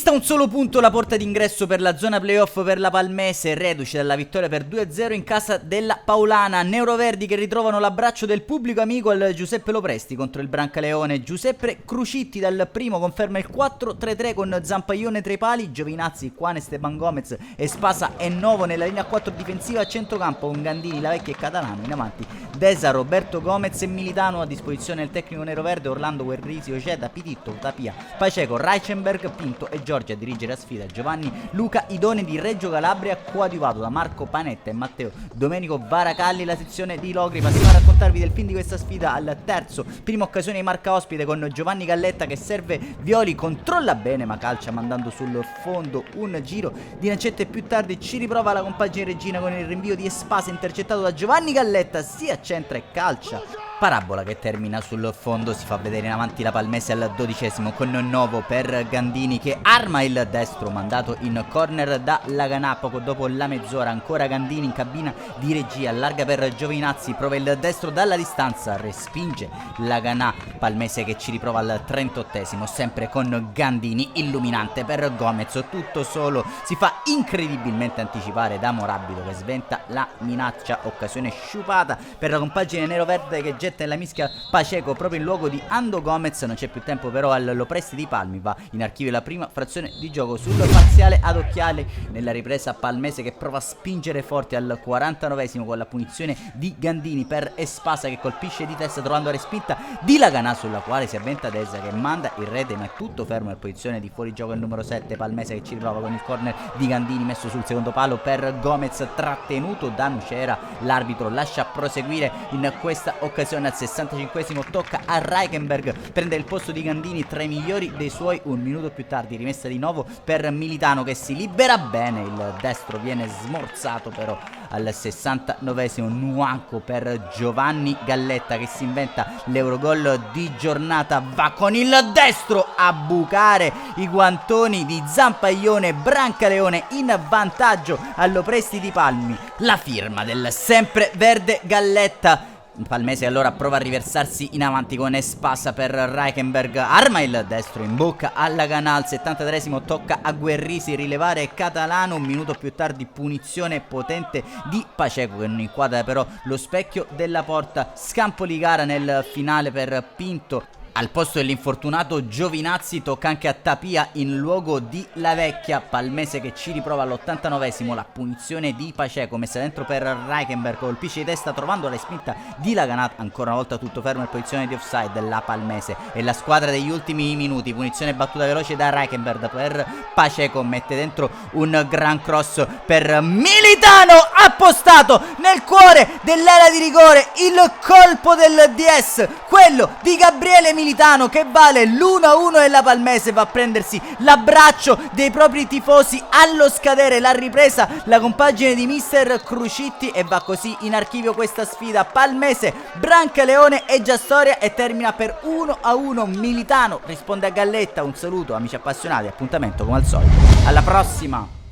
Dista un solo punto la porta d'ingresso per la zona playoff per la Palmese, reduce dalla vittoria per 2-0 in casa della Paulana. Neuroverdi che ritrovano l'abbraccio del pubblico amico al Giuseppe Lopresti contro il Brancaleone. Giuseppe Crucitti dal primo conferma il 4-3-3 con Zampaglione tra i pali, Giovinazzi, Juan Esteban Gomez e Spasa e Novo nella linea 4 difensiva a centrocampo con Gandini, La Vecchia e Catalano in avanti. Desa, Roberto Gomez e Militano a disposizione del tecnico neroverde, Orlando Guerrisi, Oceda, Pititto, Tapia, Paceco, Reichenberg, Pinto e Giorgi a dirigere la sfida. Giovanni Luca Idone di Reggio Calabria, coadiuvato da Marco Panetta e Matteo Domenico Varacalli. La sezione di Logri, passiamo a raccontarvi del film di questa sfida al terzo. Prima occasione di marca ospite con Giovanni Galletta che serve Violi, controlla bene ma calcia mandando sul fondo un giro di Naccetta e più tardi ci riprova la compagine Regina con il rinvio di Espasa intercettato da Giovanni Galletta, si accentra e calcia. Parabola che termina sul fondo, si fa vedere in avanti la Palmese al 12esimo con Novo per Gandini che arma il destro mandato in corner da Laganà. Poco dopo la mezz'ora ancora Gandini in cabina di regia, allarga per Giovinazzi, prova il destro dalla distanza, respinge Laganà. Palmese che ci riprova al 38esimo sempre con Gandini, illuminante per Gomez, tutto solo, si fa incredibilmente anticipare da Morabito che sventa la minaccia, occasione sciupata per la compagine neroverde che getta nella mischia Paceco proprio in luogo di Ando Gomez. Non c'è più tempo però al Lopresti di Palmi, va in archivio la prima frazione di gioco sul parziale ad occhiali. Nella ripresa Palmese che prova a spingere forte al 49esimo con la punizione di Gandini per Espasa che colpisce di testa trovando respinta di Laganà, sulla quale si avventa Desa che manda in rete ma è tutto fermo in posizione di fuorigioco il numero 7. Palmese che ci riprova con il corner di Gandini messo sul secondo palo per Gomez, trattenuto da Nucera. L'arbitro lascia proseguire in questa occasione. Al 65esimo tocca a Reichenberg prendere il posto di Gandini tra i migliori dei suoi. Un minuto più tardi rimessa di nuovo per Militano che si libera bene, il destro viene smorzato però al 69esimo. Nuanco per Giovanni Galletta che si inventa l'Eurogol di giornata, va con il destro a bucare i guantoni di Zampaglione. Brancaleone in vantaggio allo Presti di Palmi, la firma del sempre verde Galletta. Palmese allora prova a riversarsi in avanti con Espasa per Reichenberg, arma il destro in bocca alla Canal. 73esimo tocca a Guerrisi rilevare Catalano. Un minuto più tardi punizione potente di Paceco che non inquadra però lo specchio della porta. Scampo di gara nel finale per Pinto. Al posto dell'infortunato Giovinazzi tocca anche a Tapia in luogo di La Vecchia. Palmese che ci riprova all'89esimo la punizione di Paceco messa dentro per Reichenberg, colpisce di testa trovando la spinta di Laganà. Ancora una volta tutto fermo in posizione di offside. La Palmese è la squadra degli ultimi minuti, punizione battuta veloce da Reichenberg per Paceco, mette dentro un gran cross per Militano, appostato nel cuore dell'area di rigore il colpo del DS, quello di Gabriele Militano che vale l'1-1 e la Palmese va a prendersi l'abbraccio dei propri tifosi allo scadere. La ripresa la compagine di mister Crucitti e va così in archivio questa sfida Palmese, Brancaleone e già storia e termina per 1-1. Militano risponde a Galletta. Un saluto amici appassionati, appuntamento come al solito alla prossima.